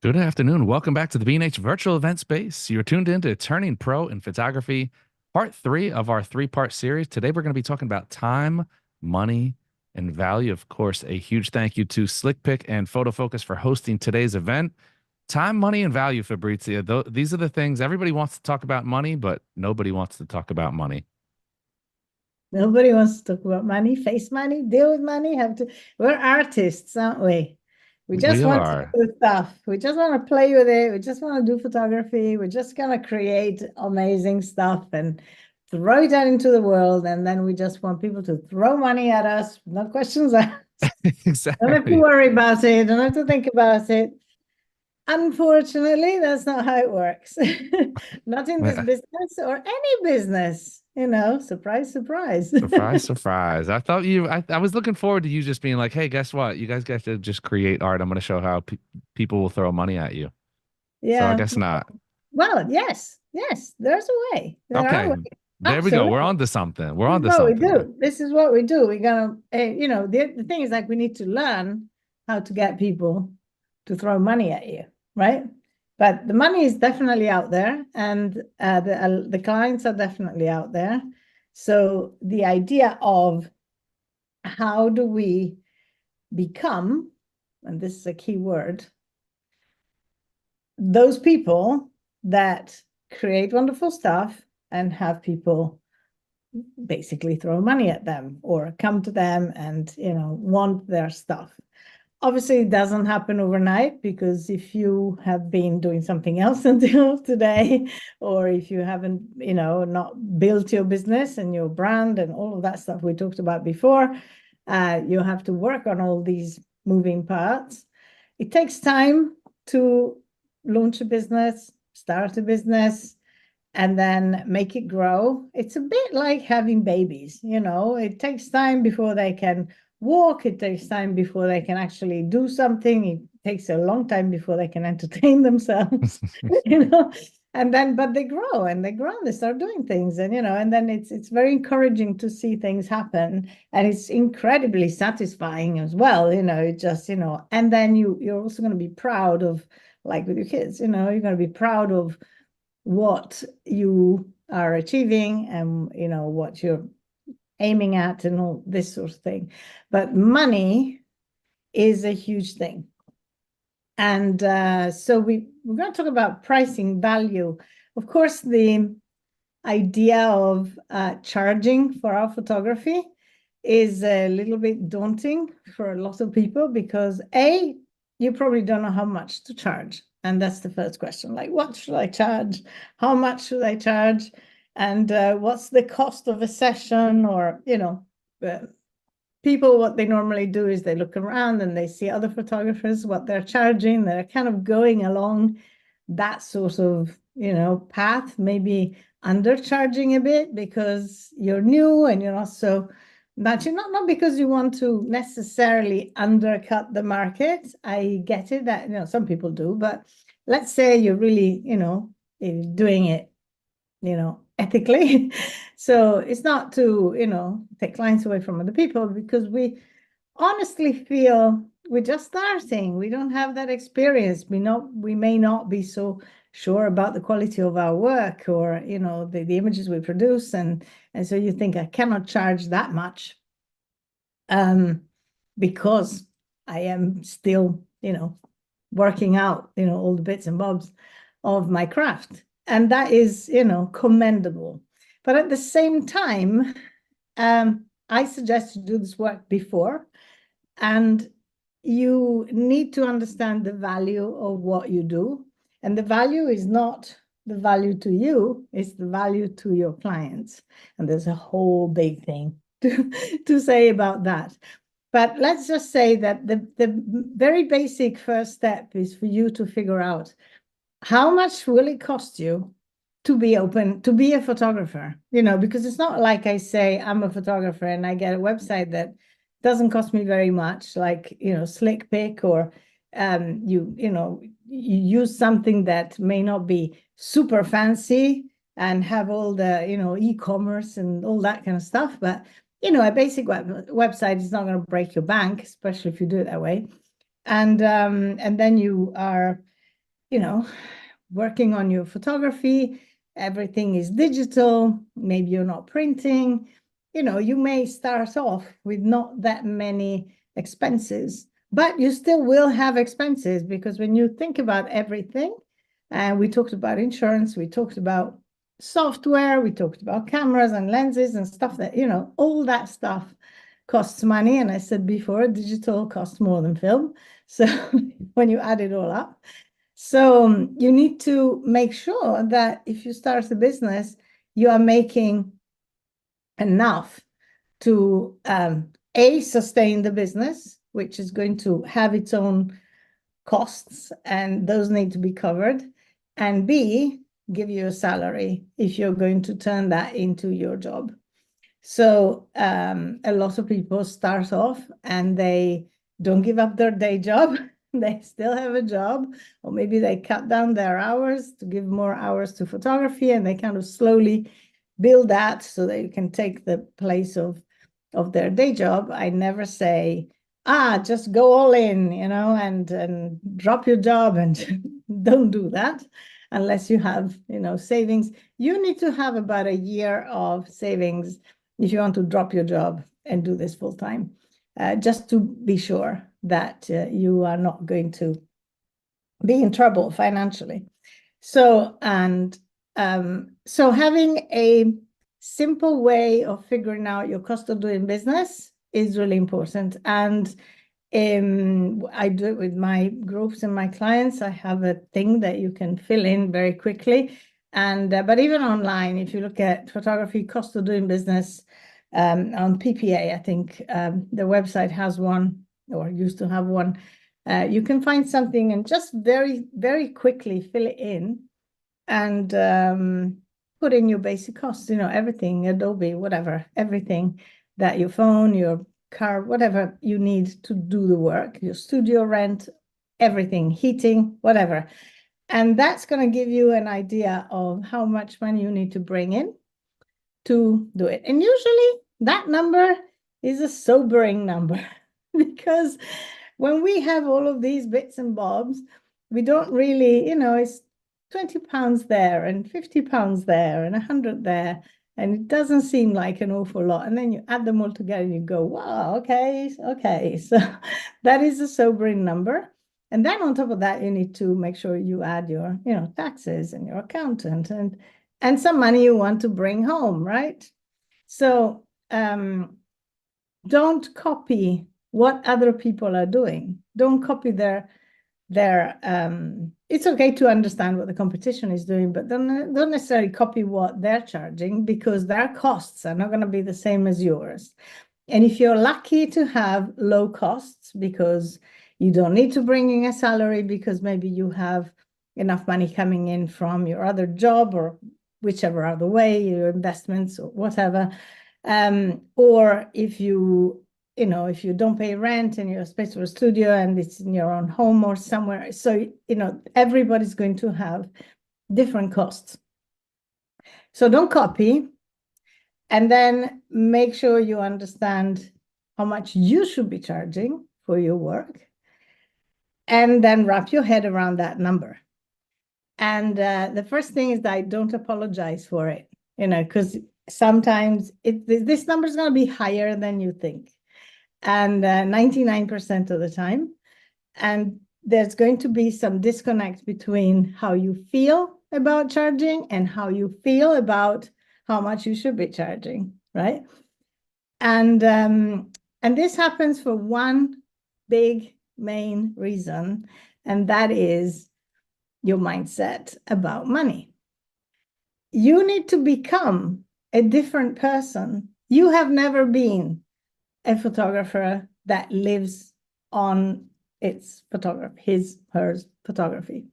Good afternoon. Welcome back to the B&H Virtual Event Space. You're tuned into Turning Pro in Photography, part three of our three-part series. Today, we're going to be talking about time, money, and value. Of course, a huge thank you to SlickPick and Photo Focus for hosting today's event. Time, money, and value, Fabrizia. These are the things everybody wants to talk about money, but nobody wants to talk about money. Nobody wants to talk about money, face money, deal with money, we're artists, aren't we? We We just want to are. do stuff. We just want to play with it. We just want to do photography. We're just going to create amazing stuff and throw it out into the world. And then we just want people to throw money at us, no questions asked. Don't have to Exactly. worry about it. Don't have to think about it. Unfortunately, that's not how it works. Not in this business or any business, surprise, surprise. Surprise, surprise. I was looking forward to you just being like, hey, guess what? You guys get to just create art. I'm going to show how people will throw money at you. So I Yeah. guess not. Well, yes, there's a way. There are Okay. ways. There we go. We're Absolutely. on to something. We're This on is to what we something then. do. This is what we do. We're gonna, the thing is like we need to learn how to get people to throw money at you, right? But the money is definitely out there, and the clients are definitely out there. So the idea of how do we become, and this is a key word, those people that create wonderful stuff and have people basically throw money at them or come to them and want their stuff. Obviously it doesn't happen overnight, because if you have been doing something else until today, or if you haven't not built your business and your brand and all of that stuff we talked about before, you have to work on all these moving parts. It takes time to launch a business, start a business, and then make it grow. It's a bit like having babies, it takes time before they can walk. It takes time before they can actually do something. It takes a long time before they can entertain themselves, and then, but they grow and they grow and they start doing things, and then it's very encouraging to see things happen, and it's incredibly satisfying as well, it just, and then you're also going to be proud of, like with your kids, you're going to be proud of what you are achieving and what you're aiming at and all this sort of thing. But money is a huge thing. And so we're going to talk about pricing, value. Of course, the idea of charging for our photography is a little bit daunting for a lot of people, because you probably don't know how much to charge. And that's the first question, like, what should I charge? How much should I charge? And what's the cost of a session? Or, people, what they normally do is they look around and they see other photographers, what they're charging. They're kind of going along that sort of, path, maybe undercharging a bit because you're new and you're not so not because you want to necessarily undercut the market. I get it that some people do, but let's say you're really doing it ethically. So it's not to take clients away from other people, because we honestly feel we're just starting. We don't have that experience. We may not be so sure about the quality of our work, or the images we produce, and so you think, I cannot charge that much because I am still working out all the bits and bobs of my craft, and that is commendable. But at the same time, I suggest you do this work before, and you need to understand the value of what you do. And the value is not the value to you, it's the value to your clients. And there's a whole big thing to say about that. But let's just say that the very basic first step is for you to figure out, how much will it cost you to be open, to be a photographer? Because it's not like I say I'm a photographer and I get a website that doesn't cost me very much, like SlickPick, or you use something that may not be super fancy and have all the e-commerce and all that kind of stuff, but a basic website is not going to break your bank, especially if you do it that way. And then you are working on your photography, everything is digital, maybe you're not printing, you may start off with not that many expenses, but you still will have expenses, because when you think about everything, and we talked about insurance, we talked about software, we talked about cameras and lenses and stuff that, all that stuff costs money. And I said before, digital costs more than film. So when you add it all up, so you need to make sure that if you start a business, you are making enough to A, sustain the business, which is going to have its own costs, and those need to be covered, and B, give you a salary if you're going to turn that into your job. So a lot of people start off and they don't give up their day job. They still have a job, or maybe they cut down their hours to give more hours to photography, and they kind of slowly build that so that you can take the place of their day job. I never say, just go all in, and drop your job, and don't do that unless you have, savings. You need to have about a year of savings if you want to drop your job and do this full time, just to be sure that you are not going to be in trouble financially. So having a simple way of figuring out your cost of doing business is really important. And I do it with my groups and my clients. I have a thing that you can fill in very quickly. And but even online, if you look at photography cost of doing business on PPA, I think the website has one, or used to have one. You can find something and just very, very quickly fill it in and put in your basic costs, everything, Adobe, whatever, everything that your phone, your car, whatever you need to do the work, your studio rent, everything, heating, whatever. And that's going to give you an idea of how much money you need to bring in to do it. And usually that number is a sobering number because when we have all of these bits and bobs, we don't really, it's 20 pounds there and 50 pounds there and 100 there. And it doesn't seem like an awful lot. And then you add them all together and you go, wow, okay. So that is a sobering number. And then on top of that, you need to make sure you add your, taxes and your accountant and some money you want to bring home, right? So don't copy what other people are doing. Don't copy their it's okay to understand what the competition is doing, but don't necessarily copy what they're charging, because their costs are not going to be the same as yours. And if you're lucky to have low costs because you don't need to bring in a salary, because maybe you have enough money coming in from your other job or whichever other way, your investments or whatever, or if you don't pay rent and you have space for a studio and it's in your own home or somewhere. So, everybody's going to have different costs. So don't copy, and then make sure you understand how much you should be charging for your work, and then wrap your head around that number. And the first thing is that I don't apologize for it, because sometimes this number is going to be higher than you think, and 99% of the time. And there's going to be some disconnect between how you feel about charging and how you feel about how much you should be charging, right? And this happens for one big main reason, and that is your mindset about money. You need to become a different person. You have never been a photographer that lives on its photography, her photography.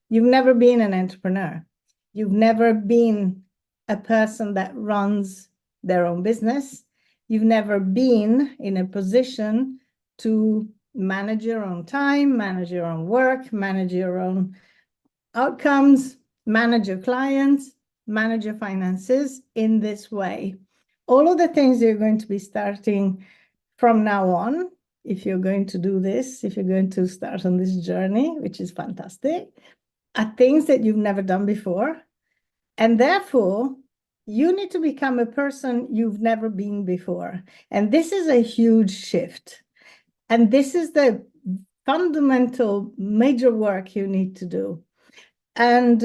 You've never been an entrepreneur. You've never been a person that runs their own business. You've never been in a position to manage your own time, manage your own work, manage your own outcomes, manage your clients, manage your finances in this way. All of the things you're going to be starting from now on, if you're going to do this, if you're going to start on this journey, which is fantastic, are things that you've never done before. And therefore, you need to become a person you've never been before. And this is a huge shift. And this is the fundamental major work you need to do. And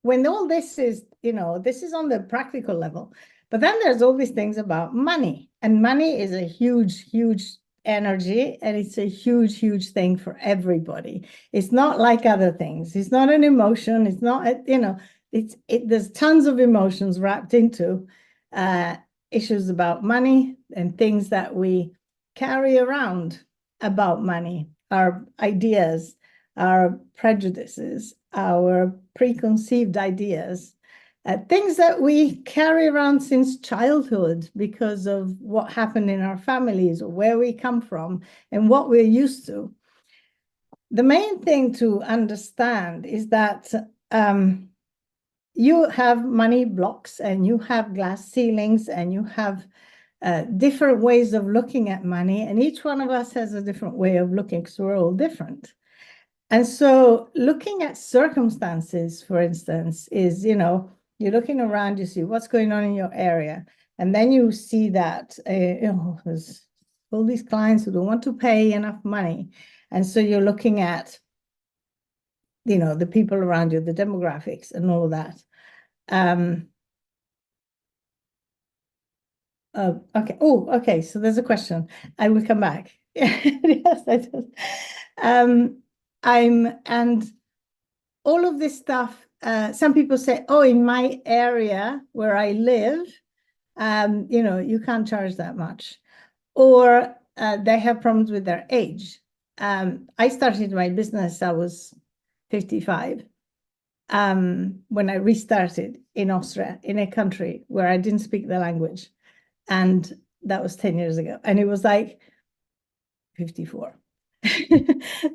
when all this is, this is on the practical level, but then there's all these things about money. And money is a huge, huge energy, and it's a huge, huge thing for everybody. It's not like other things. It's not an emotion. It's not, there's tons of emotions wrapped into issues about money and things that we carry around about money, our ideas, our prejudices, our preconceived ideas, things that we carry around since childhood because of what happened in our families or where we come from and what we're used to. The main thing to understand is that you have money blocks and you have glass ceilings and you have different ways of looking at money, and each one of us has a different way of looking because we're all different. And so looking at circumstances, for instance, is, you're looking around, you see what's going on in your area, and then you see that there's all these clients who don't want to pay enough money. And so you're looking at, the people around you, the demographics and all of that. Okay. Oh, okay. So there's a question. I will come back. Yes, I just. And all of this stuff. Some people say, "Oh, in my area where I live, you can't charge that much," or they have problems with their age. I started my business. I was 55. When I restarted in Austria, in a country where I didn't speak the language. And that was 10 years ago. And it was like 54.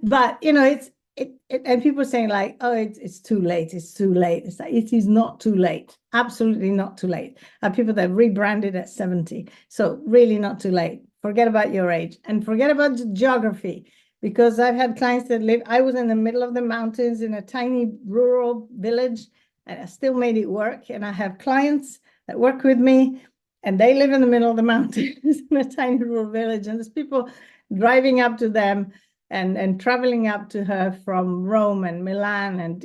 But, and people saying like, oh, it's too late. It's too late. It's like, it is not too late. Absolutely not too late. People that rebranded at 70. So really not too late. Forget about your age and forget about the geography. Because I've had clients that I was in the middle of the mountains in a tiny rural village, and I still made it work. And I have clients that work with me, and they live in the middle of the mountains in a tiny rural village. And there's people driving up to them and traveling up to her from Rome and Milan and,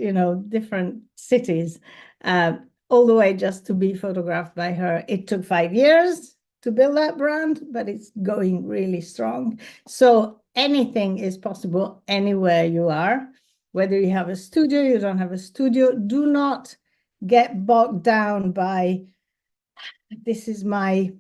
different cities, all the way just to be photographed by her. It took 5 years to build that brand, but it's going really strong. So anything is possible anywhere you are, whether you have a studio, you don't have a studio. Do not get bogged down by, this is my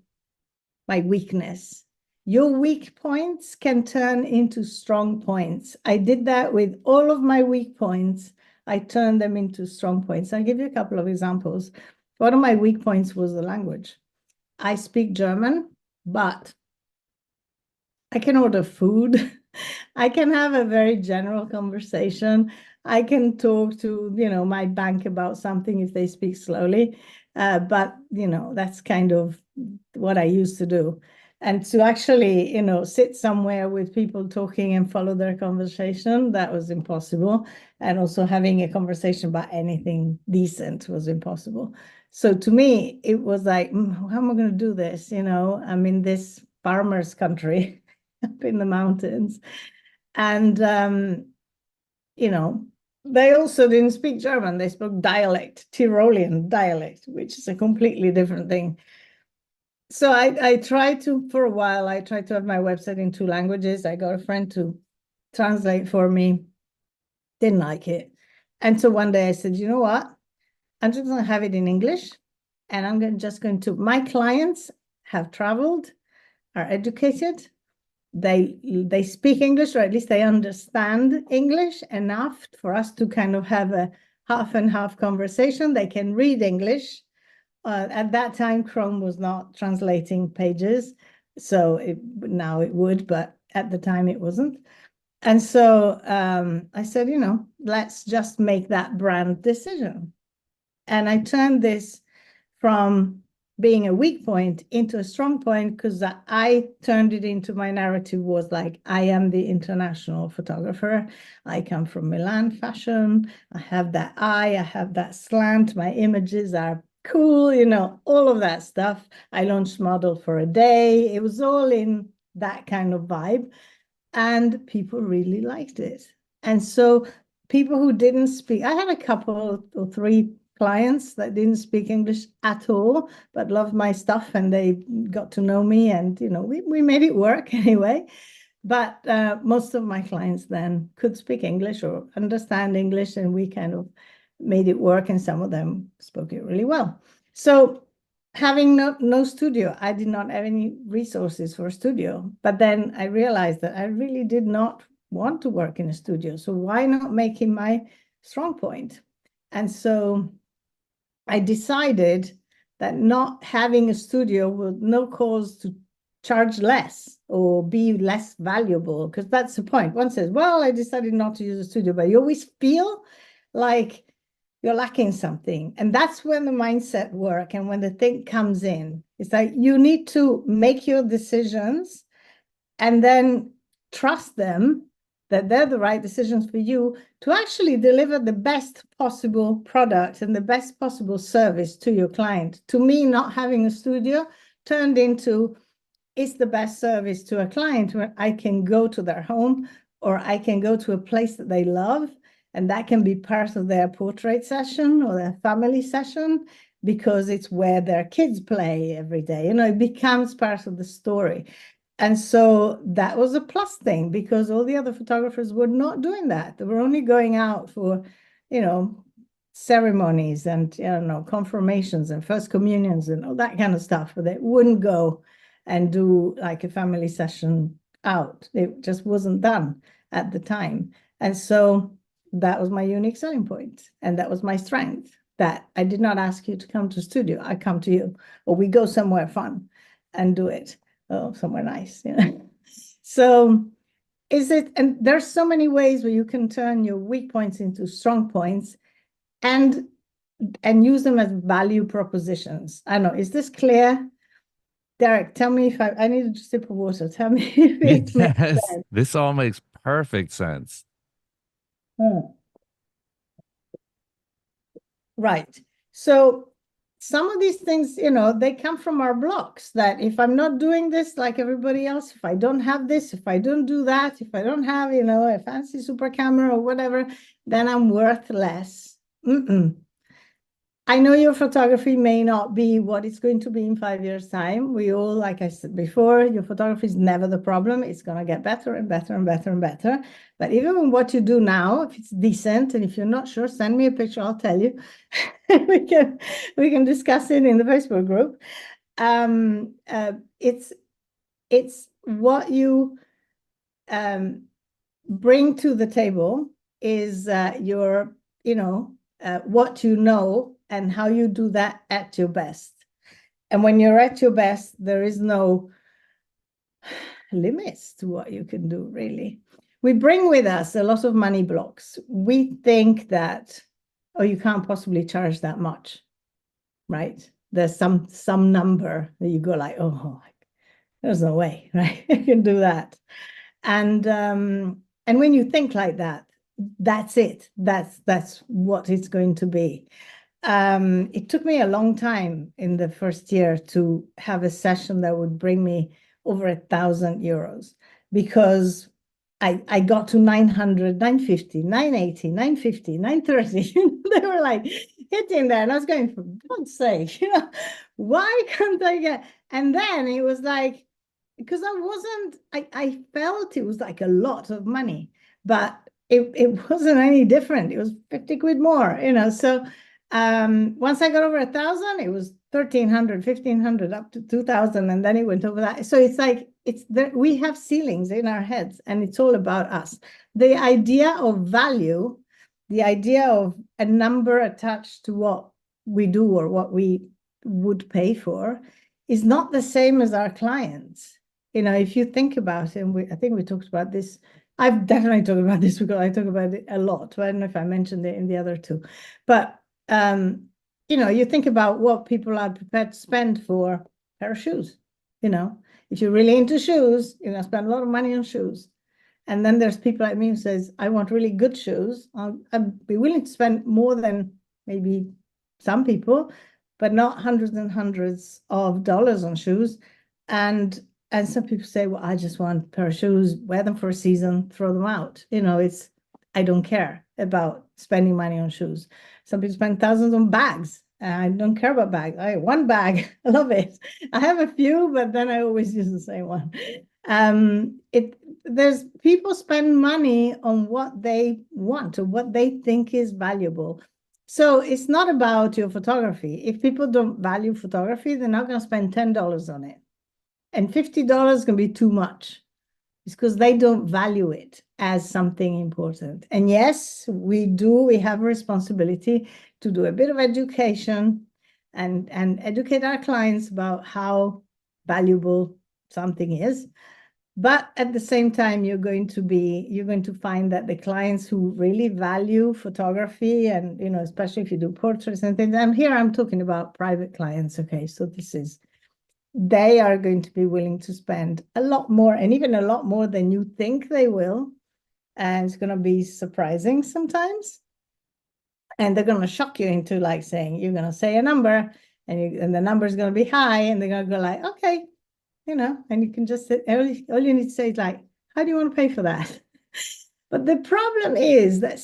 weakness. Your weak points can turn into strong points. I did that with all of my weak points. I turned them into strong points. I'll give you a couple of examples. One of my weak points was the language. I speak German, but I can order food. I can have a very general conversation. I can talk to, my bank about something if they speak slowly. But, that's kind of what I used to do. And to actually, sit somewhere with people talking and follow their conversation, that was impossible. And also having a conversation about anything decent was impossible. So to me, it was like, how am I going to do this? I'm in this farmer's country up in the mountains. And, they also didn't speak German. They spoke dialect, Tyrolean dialect, which is a completely different thing. So I tried to, for a while, I tried to have my website in 2 languages. I got a friend to translate for me. Didn't like it. And so one day I said, you know what? I'm just going to have it in English. And I'm just going to, my clients have traveled, are educated. They speak English, or at least they understand English enough for us to kind of have a half and half conversation. They can read English. At that time, Chrome was not translating pages. So now it would, but at the time it wasn't. And so I said, let's just make that brand decision. And I turned this from being a weak point into a strong point, because I turned it into, my narrative was like, I am the international photographer. I come from Milan fashion. I have that eye, I have that slant. My images are cool, you know, all of that stuff. I launched Model for a Day. It was all in that kind of vibe. And people really liked it. And so people who didn't speak, I had a couple or three clients that didn't speak English at all, but loved my stuff, and they got to know me, and you know, we made it work anyway. But most of my clients then could speak English or understand English, and we kind of made it work, and some of them spoke it really well. So having no studio, I did not have any resources for a studio. But then I realized that I really did not want to work in a studio. So why not make it my strong point? And so I decided that not having a studio would no cause to charge less or be less valuable, because that's the point. One says, well, I decided not to use a studio, but you always feel like you're lacking something. And that's when the mindset work and when the thing comes in. It's like you need to make your decisions and then trust them that they're the right decisions for you to actually deliver the best possible product and the best possible service to your client. To me, not having a studio turned into, it's the best service to a client where I can go to their home or I can go to a place that they love, and that can be part of their portrait session or their family session, because it's where their kids play every day. You know, it becomes part of the story. And so that was a plus thing, because all the other photographers were not doing that. They were only going out for, you know, ceremonies and, you know, confirmations and first communions and all that kind of stuff, but they wouldn't go and do like a family session out. It just wasn't done at the time. And so that was my unique selling point, and that was my strength, that I did not ask you to come to studio. I come to you, or we go somewhere fun and do it. Oh, somewhere nice, you know. So is it, and there's so many ways where you can turn your weak points into strong points and use them as value propositions. I don't know, is this clear? Derek, tell me if I need a sip of water. Tell me if it makes Yes, sense. this all makes perfect sense. Right. So some of these things, you know, they come from our blocks, that if I'm not doing this like everybody else, if I don't have this, if I don't do that, if I don't have, you know, a fancy super camera or whatever, then I'm worth less. I know your photography may not be what it's going to be in 5 years' time. We all, like I said before, your photography is never the problem. It's going to get better and better and better and better. But even with what you do now, if it's decent, and if you're not sure, send me a picture, I'll tell you. we can discuss it in the Facebook group. It's what you bring to the table is your, you know, what you know and how you do that at your best. And when you're at your best, there is no limits to what you can do, really. We bring with us a lot of money blocks. We think that, oh, you can't possibly charge that much, right? There's some number that you go like, oh, there's no way, right? You can do that. And when you think like that, that's it. That's what it's going to be. It took me a long time in the first year to have a session that would bring me over 1,000 euros, because I got to 900, 950, 980, 950, 930. They were like hitting there, and I was going, for God's sake, you know, why can't I get? And then it was like, because I felt it was like a lot of money, but it wasn't any different. It was 50 quid more, you know. So once I got over 1,000, it was 1,300, 1,500, up to 2,000, and then it went over that. So it's like, it's there, we have ceilings in our heads, and it's all about us. The idea of value, the idea of a number attached to what we do or what we would pay for, is not the same as our clients. You know, if you think about it, and I think we talked about this. I've definitely talked about this because I talk about it a lot. I don't know if I mentioned it in the other two, but you think about what people are prepared to spend for a pair of shoes. If you're really into shoes, you're going to spend a lot of money on shoes. And then there's people like me who says, I want really good shoes. I'd be willing to spend more than maybe some people, but not hundreds and hundreds of dollars on shoes. And some people say, well, I just want a pair of shoes, wear them for a season, throw them out. I don't care about spending money on shoes. Some people spend thousands on bags. I don't care about bags. I have one bag. I love it. I have a few, but then I always use the same one. There's people spend money on what they want or what they think is valuable. So it's not about your photography. If people don't value photography, they're not going to spend $10 on it. And $50 can be too much. It's because they don't value it as something important. And yes, we have a responsibility to do a bit of education and educate our clients about how valuable something is. But at the same time, you're going to find that the clients who really value photography and, especially if you do portraits and things, and here I'm talking about private clients. Okay. So they are going to be willing to spend a lot more, and even a lot more than you think they will. And it's going to be surprising sometimes. And they're going to shock you into saying, you're going to say a number and the number is going to be high, and they're going to go like, okay, and you can just all you need to say is how do you want to pay for that? But the problem is that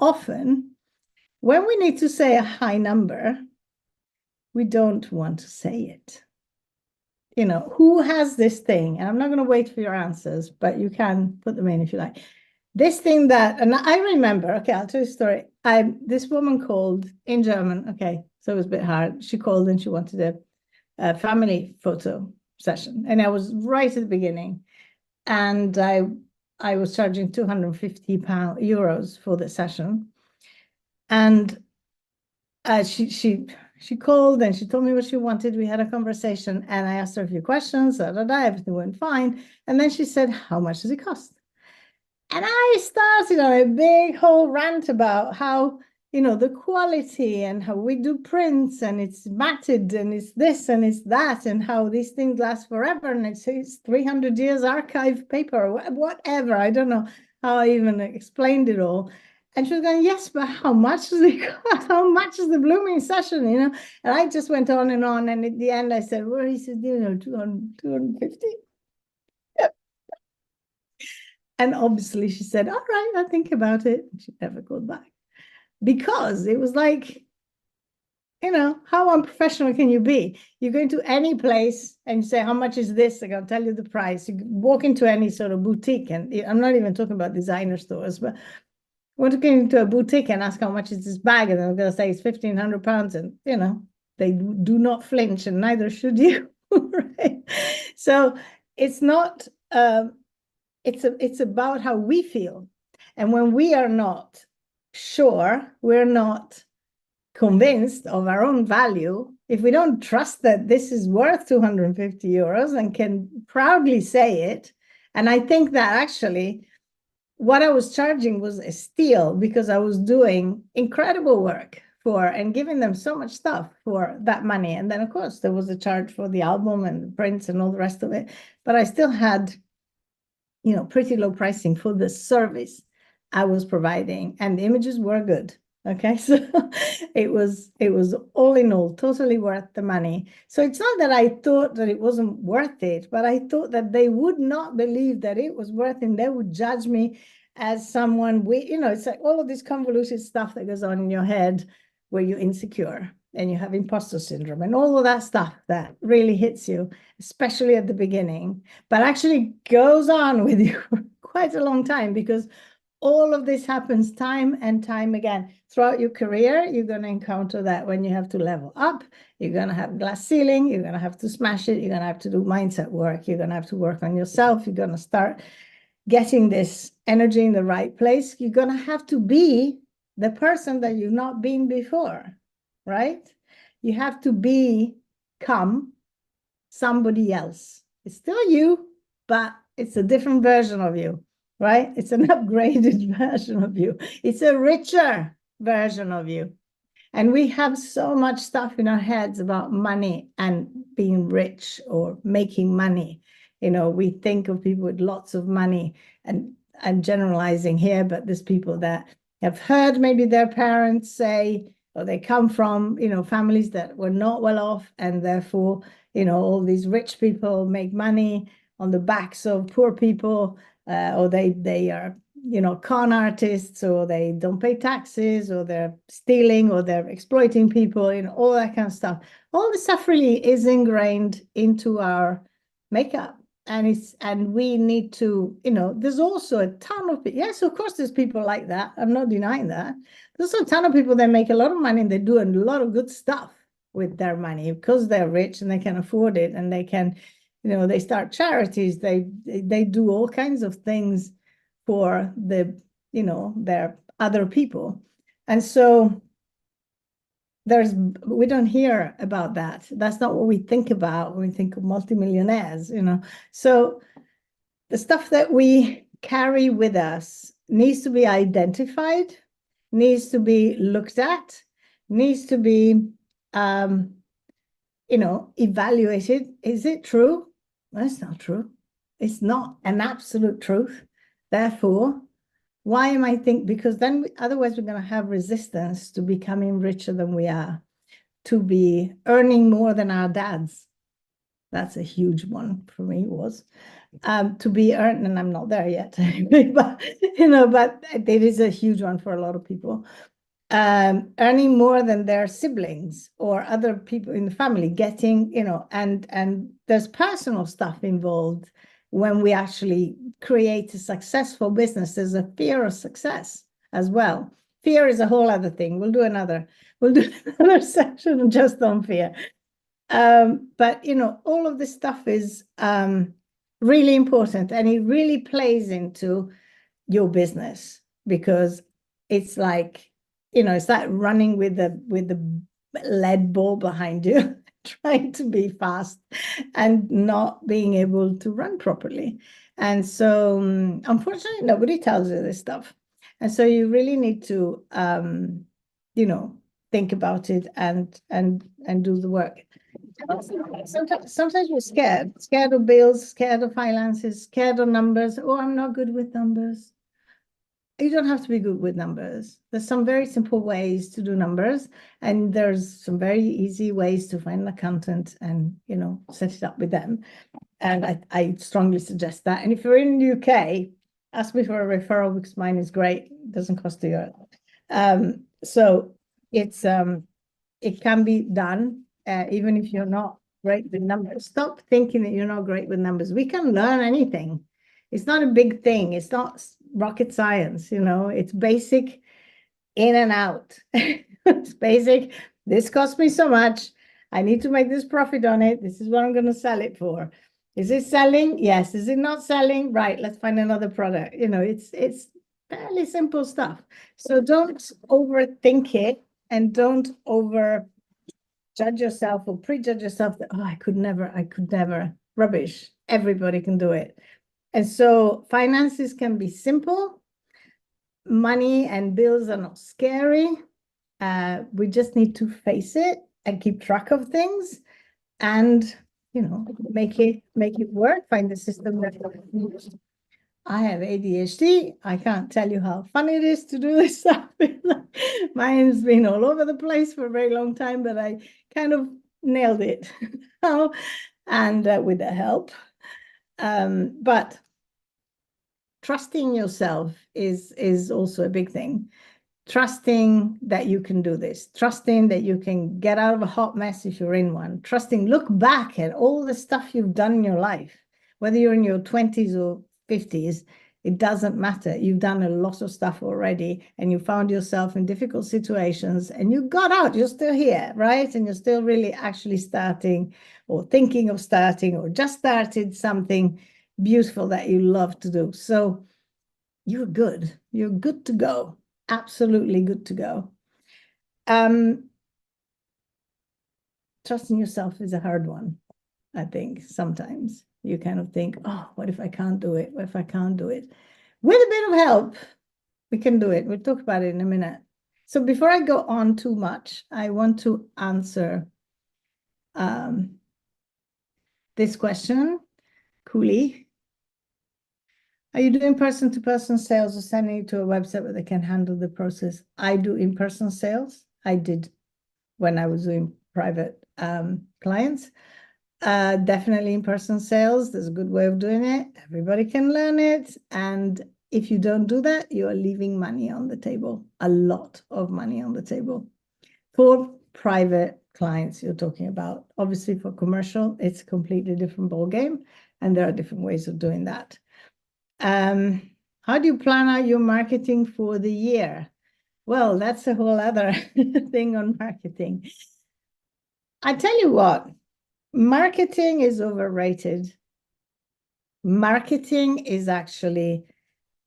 often, when we need to say a high number, we don't want to say it. Who has this thing? And I'm not going to wait for your answers, but you can put them in if you like. This thing and I remember, okay, I'll tell you a story. This woman called in German, okay, so it was a bit hard. She called and she wanted a family photo session. And I was right at the beginning. And I was charging 250 euros for the session. And she called and she told me what she wanted. We had a conversation and I asked her a few questions, everything went fine. And then she said, how much does it cost? And I started on a big whole rant about how, the quality and how we do prints and it's matted and it's this and it's that and how these things last forever. And it's 300 years archive paper or whatever. I don't know how I even explained it all. And she was going, yes, but how much does it cost? How much is the blooming session, And I just went on. And at the end, I said, well, he said, 250. Yep. And obviously she said, all right, I'll think about it. And she never called back because it was how unprofessional can you be? You go into any place and you say, how much is this? They're going to tell you the price. You walk into any sort of boutique, and I'm not even talking about designer stores, but want to go into a boutique and ask how much is this bag, and they're going to say it's £1,500, and they do not flinch, and neither should you. Right? So it's not. It's about how we feel, and when we are not sure, we're not convinced of our own value. If we don't trust that this is worth 250 euros and can proudly say it, and I think that actually what I was charging was a steal because I was doing incredible work and giving them so much stuff for that money. And then, of course, there was a charge for the album and the prints and all the rest of it. But I still had, pretty low pricing for the service I was providing. And the images were good. Okay, so it was all in all totally worth the money. So it's not that I thought that it wasn't worth it, but I thought that they would not believe that it was worth it. They would judge me as someone it's like all of this convoluted stuff that goes on in your head where you're insecure and you have imposter syndrome and all of that stuff that really hits you, especially at the beginning, but actually goes on with you for quite a long time, because all of this happens time and time again. Throughout your career, you're going to encounter that when you have to level up, you're going to have glass ceiling, you're going to have to smash it, you're going to have to do mindset work, you're going to have to work on yourself, you're going to start getting this energy in the right place. You're going to have to be the person that you've not been before, right? You have to become somebody else. It's still you, but it's a different version of you. Right? It's an upgraded version of you. It's a richer version of you. And we have so much stuff in our heads about money and being rich or making money. We think of people with lots of money, and I'm generalizing here, but there's people that have heard maybe their parents say, or they come from, families that were not well off, and therefore, all these rich people make money on the backs of poor people, or they are con artists, or they don't pay taxes, or they're stealing, or they're exploiting people, all that kind of stuff. All the stuff really is ingrained into our makeup. And we need to, there's also a ton of, yes, of course, there's people like that. I'm not denying that. There's a ton of people that make a lot of money and they do a lot of good stuff with their money because they're rich and they can afford it, and they can, they start charities, they do all kinds of things for their other people. And so we don't hear about that. That's not what we think about when we think of multimillionaires, So the stuff that we carry with us needs to be identified, needs to be looked at, needs to be evaluated. Is it true? Well, it's not true. It's not an absolute truth. Therefore, why am I think? Because then otherwise we're going to have resistance to becoming richer than we are, to be earning more than our dads. That's a huge one for me, was to be earned, and I'm not there yet, but but it is a huge one for a lot of people. Earning more than their siblings or other people in the family, getting, and there's personal stuff involved. When we actually create a successful business, there's a fear of success as well. Fear is a whole other thing. We'll do another section just on fear. But all of this stuff is really important, and it really plays into your business, because it's like, it's like running with the lead ball behind you, trying to be fast and not being able to run properly. And so, unfortunately, nobody tells you this stuff. And so you really need to, think about it and do the work. Sometimes we're scared of bills, scared of finances, scared of numbers. Oh, I'm not good with numbers. You don't have to be good with numbers. There's some very simple ways to do numbers, and there's some very easy ways to find an accountant and, set it up with them. And I strongly suggest that. And if you're in the UK, ask me for a referral, because mine is great. It doesn't cost you. So it's it can be done, even if you're not great with numbers. Stop thinking that you're not great with numbers. We can learn anything. It's not a big thing. It's not rocket science, it's basic in and out. It's basic. This cost me so much. I need to make this profit on it. This is what I'm going to sell it for. Is it selling? Yes. Is it not selling? Right. Let's find another product. It's fairly simple stuff. So don't overthink it, and don't over judge yourself or prejudge yourself that, I could never. Rubbish. Everybody can do it. And so finances can be simple. Money and bills are not scary. We just need to face it and keep track of things, and make it work. Find the system that works. I have ADHD. I can't tell you how fun it is to do this stuff. Mine's been all over the place for a very long time, but I kind of nailed it now, and with the help. But trusting yourself is also a big thing. Trusting that you can do this, trusting that you can get out of a hot mess if you're in one, look back at all the stuff you've done in your life, whether you're in your 20s or 50s, it doesn't matter. You've done a lot of stuff already, and you found yourself in difficult situations, and you got out. You're still here, right? And you're still really actually starting, or thinking of starting, or just started something beautiful that you love to do. So you're good. You're good to go. Absolutely good to go. Trusting yourself is a hard one, I think. Sometimes you kind of think, what if I can't do it? What if I can't do it? With a bit of help, we can do it. We'll talk about it in a minute. So before I go on too much, I want to answer this question. Cooley, are you doing person-to-person sales or sending it to a website where they can handle the process? I do in-person sales. I did when I was doing private clients. Definitely in-person sales. There's a good way of doing it. Everybody can learn it. And if you don't do that, you are leaving money on the table, a lot of money on the table. For private clients you're talking about. Obviously, for commercial, it's a completely different ballgame, and there are different ways of doing that. How do you plan out your marketing for the year? Well, that's a whole other thing on marketing. I tell you what, marketing is overrated. Marketing is actually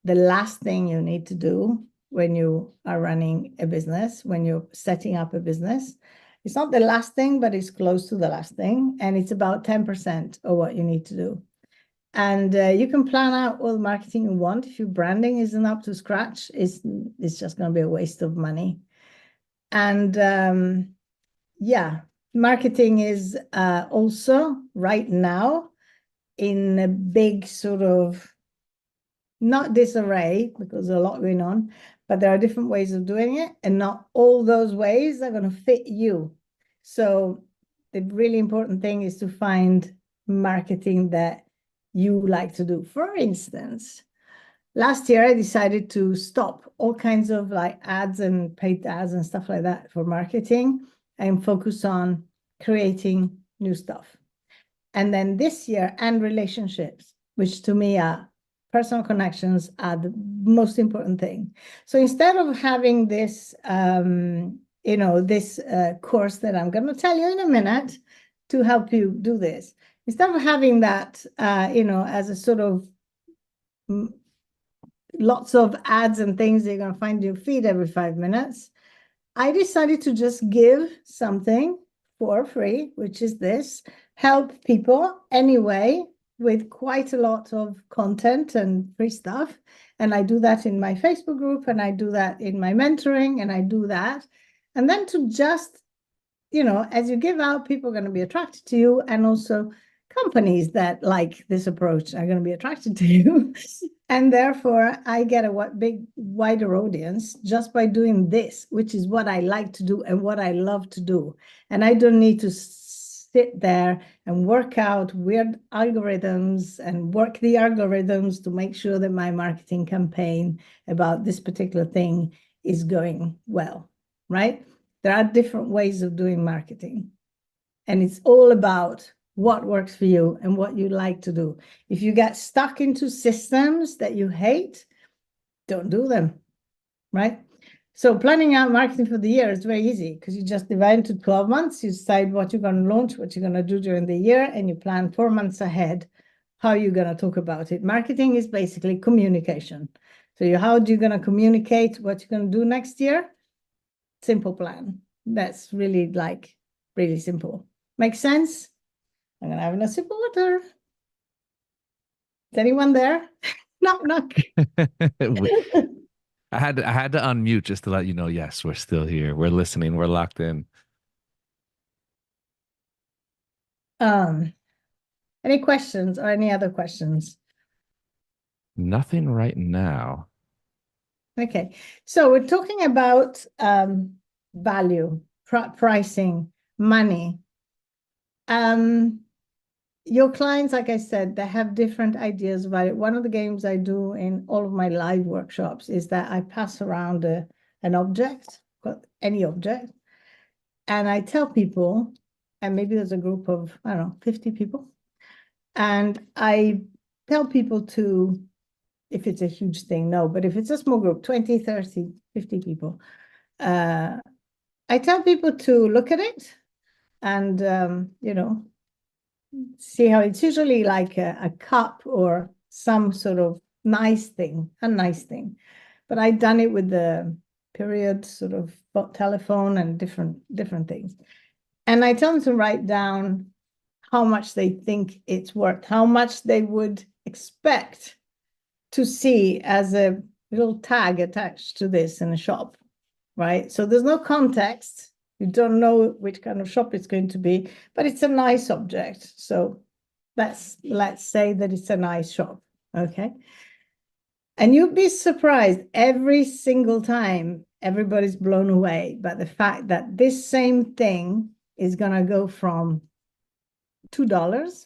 the last thing you need to do when you are running a business, when you're setting up a business. It's not the last thing, but it's close to the last thing. And it's about 10% of what you need to do. And you can plan out all the marketing you want. If your branding isn't up to scratch, it's just going to be a waste of money. And yeah, marketing is also right now in a big sort of, not disarray, because there's a lot going on, but there are different ways of doing it, and not all those ways are going to fit you. So the really important thing is to find marketing that you like to do. For instance, last year I decided to stop all kinds of like ads and paid ads and stuff like that for marketing and focus on creating new stuff. And then this year, and relationships, which to me are personal connections, are the most important thing. So instead of having this, this course that I'm going to tell you in a minute to help you do this, instead of having that, as a sort of lots of ads and things you're going to find in your feed every 5 minutes, I decided to just give something for free, which is this, help people anyway, with quite a lot of content and free stuff. And I do that in my Facebook group, and I do that in my mentoring, and I do that. And then to just, as you give out, people are going to be attracted to you, and also companies that like this approach are going to be attracted to you. And therefore, I get a big, wider audience just by doing this, which is what I like to do and what I love to do. And I don't need to sit there and work out weird algorithms and work the algorithms to make sure that my marketing campaign about this particular thing is going well, right? There are different ways of doing marketing. And it's all about what works for you and what you like to do. If you get stuck into systems that you hate, don't do them, right? So planning out marketing for the year is very easy, because you just divide into 12 months, you decide what you're going to launch, what you're going to do during the year, and you plan 4 months ahead how you're going to talk about it. Marketing is basically communication. So how are you going to communicate what you're going to do next year? Simple plan. That's really really simple. Make sense? I'm going to have a sip of water. Is anyone there? Knock, knock. I had to unmute just to let you know, yes, we're still here. We're listening. We're locked in. Any questions or any other questions? Nothing right now. Okay, so we're talking about value, pricing, money. Your clients, like I said, they have different ideas about it. One of the games I do in all of my live workshops is that I pass around an object, any object, and I tell people, and maybe there's a group of, I don't know, 50 people, and I tell people to, if it's a huge thing, no, but if it's a small group, 20, 30, 50 people, I tell people to look at it and, see how it's usually like a cup or some sort of nice thing, a nice thing. But I've done it with the period sort of telephone and different things. And I tell them to write down how much they think it's worth, how much they would expect to see as a little tag attached to this in a shop. right? So there's no context. You don't know which kind of shop it's going to be, but it's a nice object. So let's say that it's a nice shop, okay? And you'd be surprised every single time everybody's blown away by the fact that this same thing is going to go from $2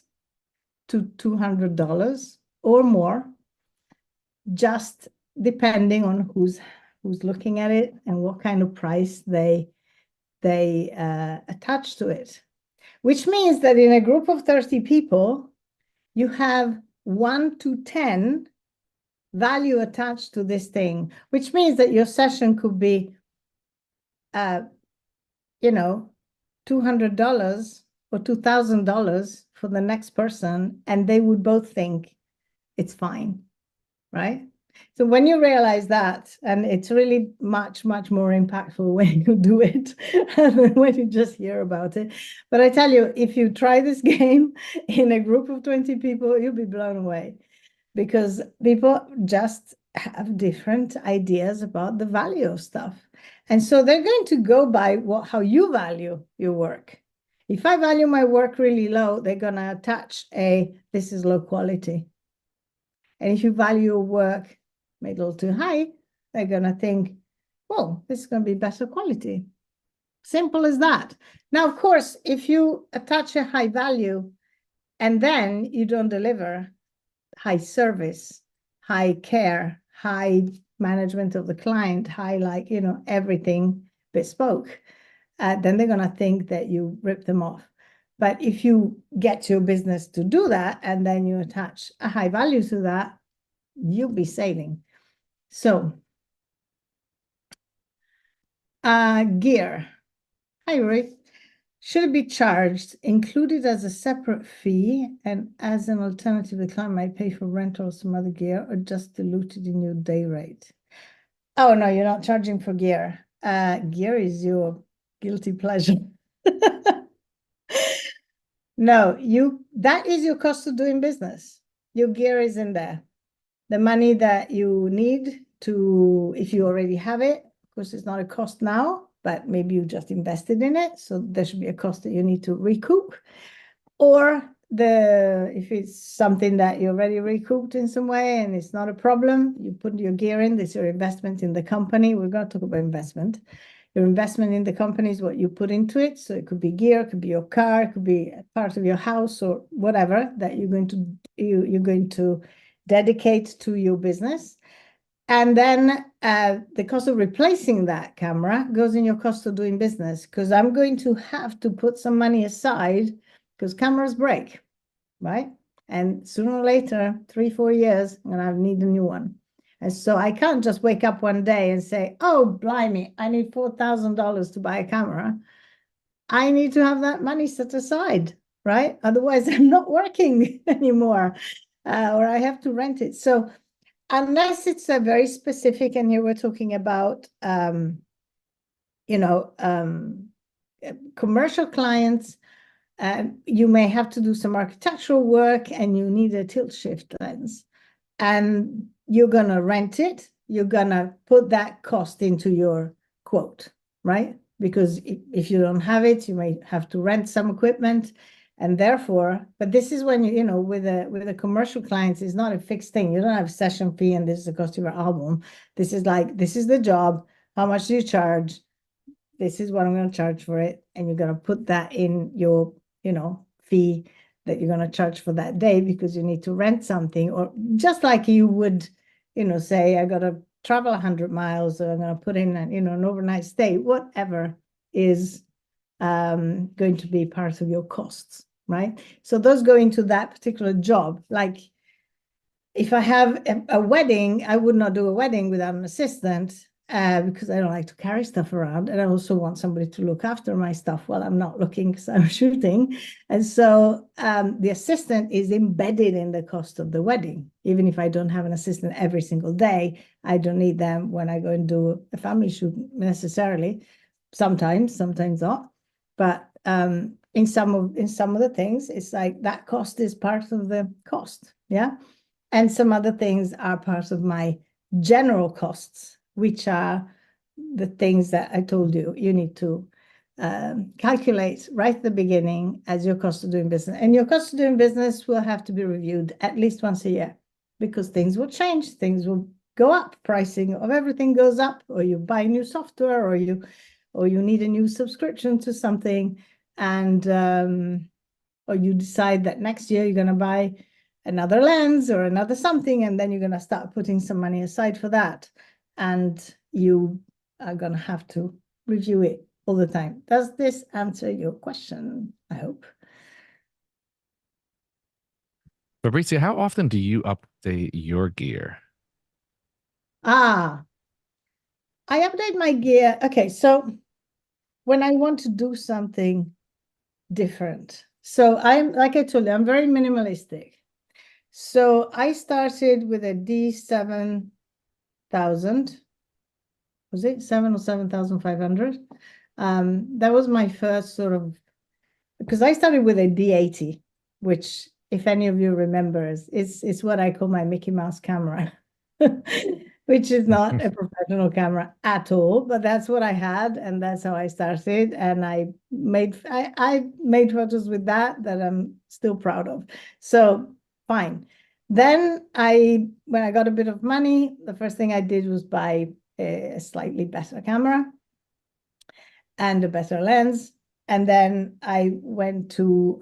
to $200 or more, just depending on who's looking at it and what kind of price they attach to it. Which means that in a group of 30 people, you have 1 to 10 value attached to this thing, which means that your session could be, you know, $200 or $2,000 for the next person, and they would both think it's fine, right? So when you realize that, and it's really much, much more impactful when you do it than when you just hear about it. But I tell you, if you try this game in a group of 20 people, you'll be blown away, because people just have different ideas about the value of stuff. And so they're going to go by how you value your work. If I value my work really low, they're going to attach this is low quality. And if you value your work made a little too high, they're going to think, well, this is going to be better quality. Simple as that. Now, of course, if you attach a high value and then you don't deliver high service, high care, high management of the client, high, everything bespoke, then they're going to think that you rip them off. But if you get your business to do that, and then you attach a high value to that, you'll be sailing. So, gear. Hi, Roy. Should it be charged, included as a separate fee, and as an alternative, the client might pay for rental or some other gear, or just diluted in your day rate? Oh, no, you're not charging for gear. Gear is your guilty pleasure. No, that is your cost of doing business. Your gear is in there. The money that you need to, if you already have it, of course, it's not a cost now, but maybe you just invested in it. So there should be a cost that you need to recoup. Or if it's something that you already recouped in some way and it's not a problem, you put your gear in, this is your investment in the company. We're going to talk about investment. Your investment in the company is what you put into it. So it could be gear, it could be your car, it could be part of your house or whatever that you're going to dedicate to your business. And then the cost of replacing that camera goes in your cost of doing business, because I'm going to have to put some money aside because cameras break, right? And sooner or later, 3-4 years, I'm going to need a new one. And so I can't just wake up one day and say, oh, blimey, I need $4,000 to buy a camera. I need to have that money set aside, right? Otherwise, I'm not working anymore, or I have to rent it. So unless it's a very specific, and here we're talking about, commercial clients, you may have to do some architectural work and you need a tilt shift lens. And you're going to rent it, you're going to put that cost into your quote, right? Because if you don't have it, you may have to rent some equipment, and therefore, but this is when with a commercial clients, it's not a fixed thing. You don't have a session fee and this is the cost of your album. This is the job. How much do you charge? This is what I'm going to charge for it, and you're going to put that in your fee that you're going to charge for that day, because you need to rent something, or just like you would, say, I got to travel 100 miles, or I'm going to put in an overnight stay, whatever is going to be part of your costs, right? So those go into that particular job. Like if I have a wedding, I would not do a wedding without an assistant, because I don't like to carry stuff around. And I also want somebody to look after my stuff while I'm not looking because I'm shooting. And so the assistant is embedded in the cost of the wedding. Even if I don't have an assistant every single day, I don't need them when I go and do a family shoot necessarily. Sometimes not. But in some of the things, it's like that cost is part of the cost. Yeah. And some other things are part of my general costs, which are the things that I told you, you need to calculate right at the beginning as your cost of doing business. And your cost of doing business will have to be reviewed at least once a year, because things will change, things will go up, pricing of everything goes up, or you buy new software, or you need a new subscription to something, and or you decide that next year you're going to buy another lens or another something, and then you're going to start putting some money aside for that, and you are going to have to review it all the time. Does this answer your question? I hope. Fabrizia, how often do you update your gear? I update my gear. Okay, so when I want to do something different. So I'm, like I told you, I'm very minimalistic. So I started with a D7000. Was it 7 or 7,500? That was my first sort of, because I started with a D80, which, if any of you remember, is what I call my Mickey Mouse camera, which is not a professional camera at all, but that's what I had, and that's how I started. And I made photos with that I'm still proud of. So fine. Then when I got a bit of money, the first thing I did was buy a slightly better camera and a better lens. And then I went to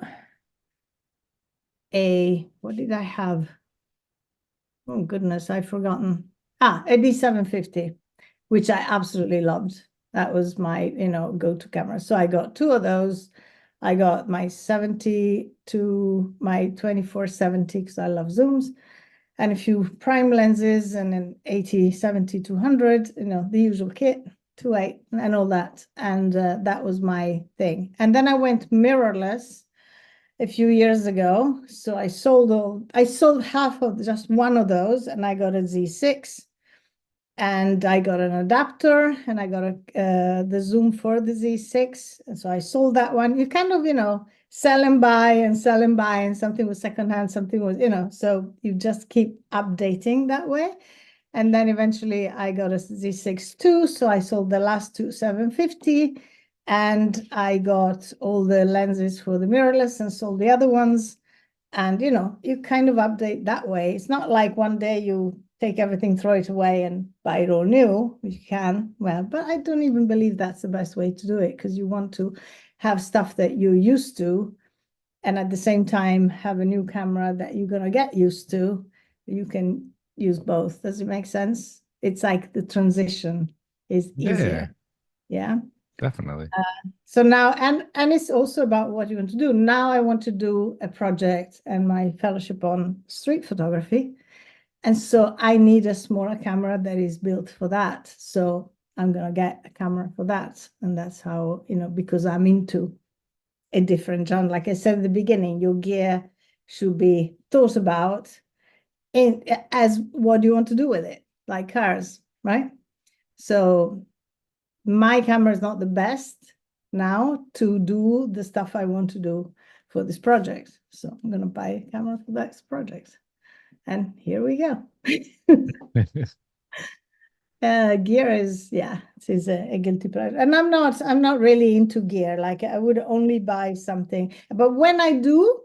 what did I have? Oh goodness, I've forgotten. A D750, which I absolutely loved. That was my, go-to camera. So I got two of those. I got my 70 to my 24-70, because I love zooms, and a few prime lenses, and an 80, 70, 200, the usual kit, 2.8 and all that. And that was my thing. And then I went mirrorless a few years ago. So I sold half of just one of those, and I got a Z6, and I got an adapter, and I got the zoom for the Z6. And so I sold that one. You kind of, sell and buy, and something was secondhand, something was, so you just keep updating that way. And then eventually I got a Z6 too. So I sold the last two 750, and I got all the lenses for the mirrorless and sold the other ones. And, you kind of update that way. It's not like one day you take everything, throw it away, and buy it all new. You can, but I don't even believe that's the best way to do it, because you want to have stuff that you're used to, and at the same time have a new camera that you're going to get used to. You can use both. Does it make sense? It's like the transition is easier. Yeah, definitely. So now, and it's also about what you want to do. Now I want to do a project and my fellowship on street photography. And so I need a smaller camera that is built for that. So I'm going to get a camera for that. And that's how, because I'm into a different genre. Like I said at the beginning, your gear should be thought about as what do you want to do with it, like cars, right? So my camera is not the best now to do the stuff I want to do for this project. So I'm going to buy a camera for that project. And here we go. Gear is, it is a guilty pleasure. And I'm not really into gear. Like, I would only buy something, but when I do,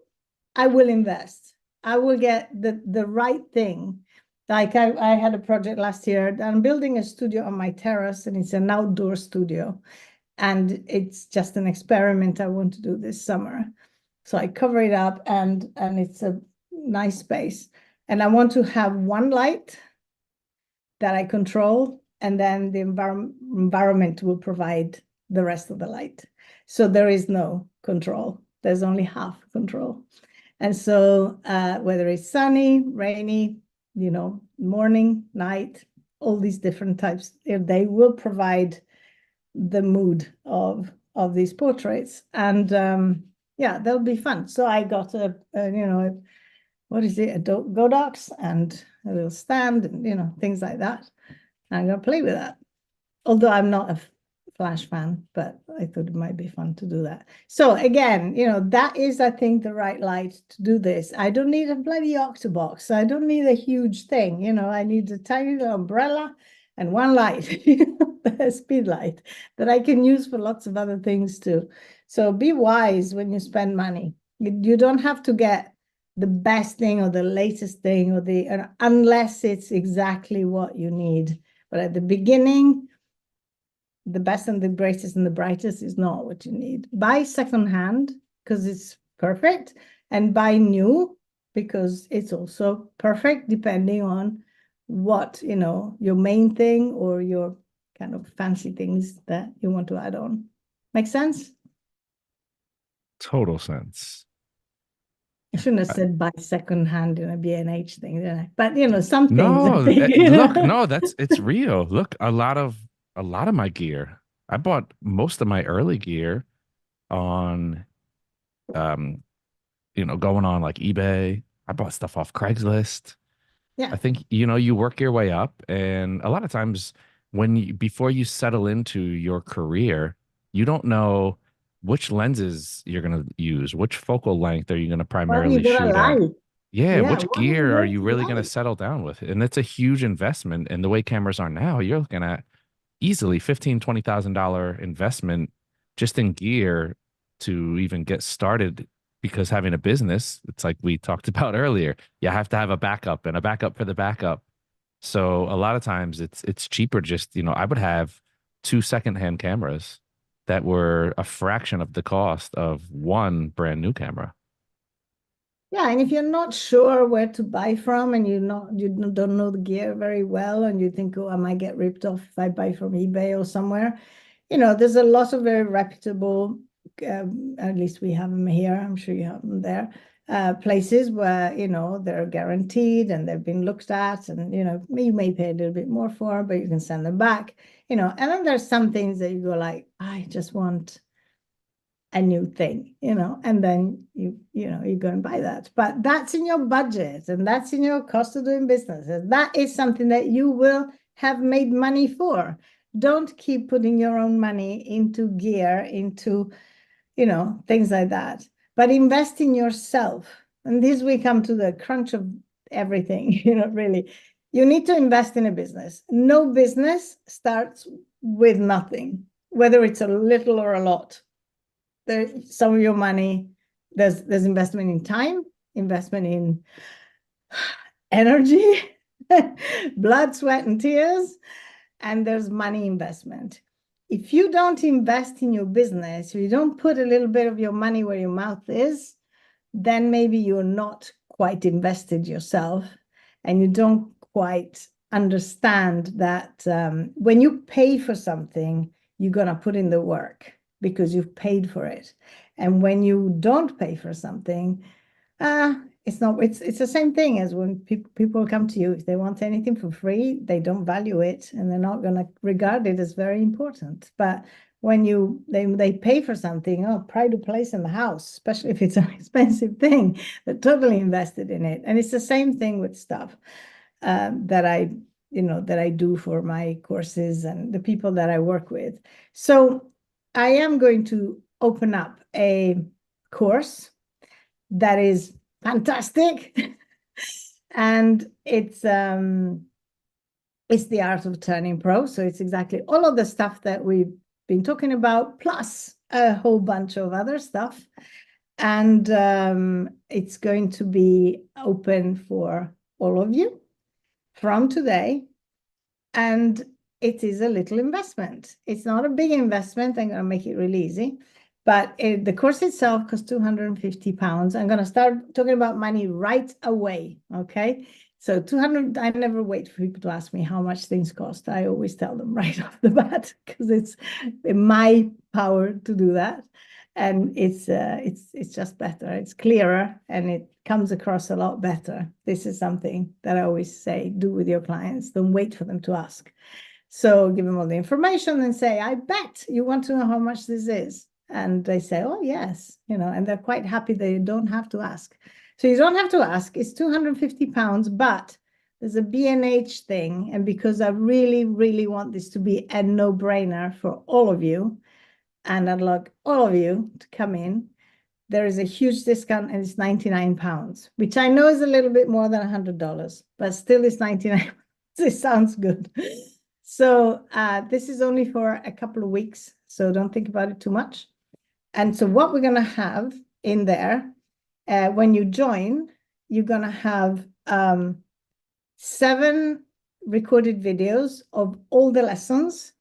I will invest. I will get the right thing. Like I had a project last year. I'm building a studio on my terrace, and it's an outdoor studio. And it's just an experiment I want to do this summer. So I cover it up, and it's a nice space. And I want to have one light that I control, and then the environment will provide the rest of the light. So there is no control. There's only half control. And so whether it's sunny, rainy, morning, night, all these different types, they will provide the mood of these portraits. And they'll be fun. So I got what is it, a Godox and a little stand, and things like that. I'm gonna play with that. Although I'm not a Flash fan, but I thought it might be fun to do that. So again, that is, I think, the right light to do this. I don't need a bloody octobox. I don't need a huge thing. I need a tiny little umbrella, and one light, the speed light, that I can use for lots of other things too. So be wise when you spend money. You don't have to get the best thing or the latest thing or unless it's exactly what you need. But at the beginning, the best and the greatest and the brightest is not what you need. Buy secondhand because it's perfect, and buy new because it's also perfect, depending on what, your main thing or your kind of fancy things that you want to add on. Make sense? Total sense. I shouldn't have said buy secondhand in a B&H thing, did I? But some things I No, think. look, no, it's real. Look, a lot of my gear. I bought most of my early gear on um, going on like eBay. I bought stuff off Craigslist. Yeah. I think, you work your way up, and a lot of times before you settle into your career, you don't know which lenses you're going to use, which focal length are you going to What are you primarily gonna shoot at? like? Yeah, Yeah, which what are you gear are going you to really going to like? settle down with? And it's a huge investment. And the way cameras are now, you're looking at easily $15,000 to $20,000 investment just in gear to even get started. Because having a business, it's like we talked about earlier, you have to have a backup and a backup for the backup. So a lot of times it's cheaper. Just, I would have two secondhand cameras that were a fraction of the cost of one brand new camera. Yeah, and if you're not sure where to buy from and you don't know the gear very well and you think, oh, I might get ripped off if I buy from eBay or somewhere, there's a lot of very reputable, at least we have them here, I'm sure you have them there, places where, they're guaranteed and they've been looked at, and, you may pay a little bit more for, but you can send them back, and then there's some things that you go like, I just want a new thing, and then you go and buy that. But that's in your budget and that's in your cost of doing business. And that is something that you will have made money for. Don't keep putting your own money into gear, into, things like that. But invest in yourself. And this we come to the crunch of everything, really. You need to invest in a business. No business starts with nothing, whether it's a little or a lot. Some of your money, there's investment in time, investment in energy, blood, sweat, and tears, and there's money investment. If you don't invest in your business, if you don't put a little bit of your money where your mouth is, then maybe you're not quite invested yourself, and you don't quite understand that when you pay for something, you're going to put in the work because you've paid for it. And when you don't pay for something, it's the same thing as when people come to you. If they want anything for free, they don't value it and they're not going to regard it as very important. But when they pay for something, pride of place in the house, especially if it's an expensive thing, they're totally invested in it. And it's the same thing with stuff that I do for my courses and the people that I work with. So I am going to open up a course that is fantastic. And it's the art of turning pro. So it's exactly all of the stuff that we've been talking about, plus a whole bunch of other stuff. And it's going to be open for all of you from today. And it is a little investment. It's not a big investment. I'm going to make it really easy. But the course itself costs £250. I'm going to start talking about money right away. Okay. So 200, I never wait for people to ask me how much things cost. I always tell them right off the bat because it's in my power to do that. And it's just better. It's clearer and it comes across a lot better. This is something that I always say, do with your clients. Don't wait for them to ask. So give them all the information and say, I bet you want to know how much this is. And they say, oh, yes, and they're quite happy they don't have to ask. So you don't have to ask. It's £250, but there's a B&H thing. And because I really, really want this to be a no-brainer for all of you, and I'd like all of you to come in, there is a huge discount and it's £99, which I know is a little bit more than $100, but still it's 99. It sounds good. So this is only for a couple of weeks, so don't think about it too much. And so what we're going to have in there, when you join, you're going to have 7 recorded videos of all the lessons,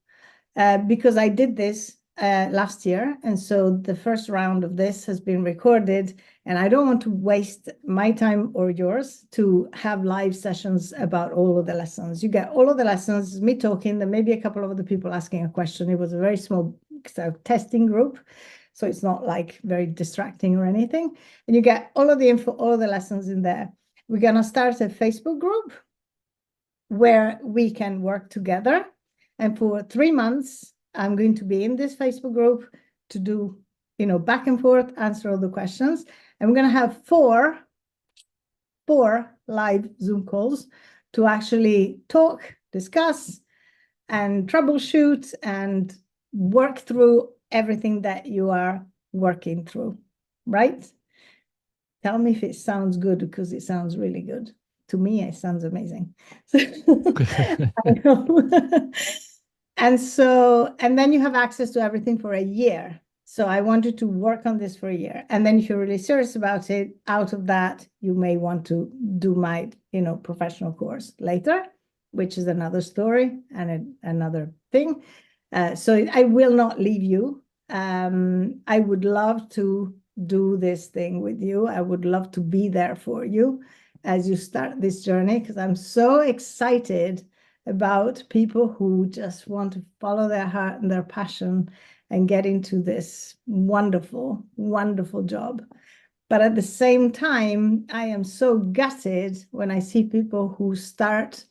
because I did this last year. And so the first round of this has been recorded, and I don't want to waste my time or yours to have live sessions about all of the lessons. You get all of the lessons, me talking, then maybe a couple of other people asking a question. It was a very small testing group, so it's not like very distracting or anything. And you get all of the info, all of the lessons in there. We're going to start a Facebook group where we can work together. And for 3 months, I'm going to be in this Facebook group to do, back and forth, answer all the questions. And we're going to have four live Zoom calls to actually talk, discuss, and troubleshoot and work through everything that you are working through, right? Tell me if it sounds good, because it sounds really good. To me, it sounds amazing. I know. And then you have access to everything for a year. So I wanted to work on this for a year. And then if you're really serious about it, out of that, you may want to do my, professional course later, which is another story and another thing. So I will not leave you. I would love to do this thing with you. I would love to be there for you as you start this journey, because I'm so excited about people who just want to follow their heart and their passion and get into this wonderful, wonderful job. But at the same time, I am so gutted when I see people who start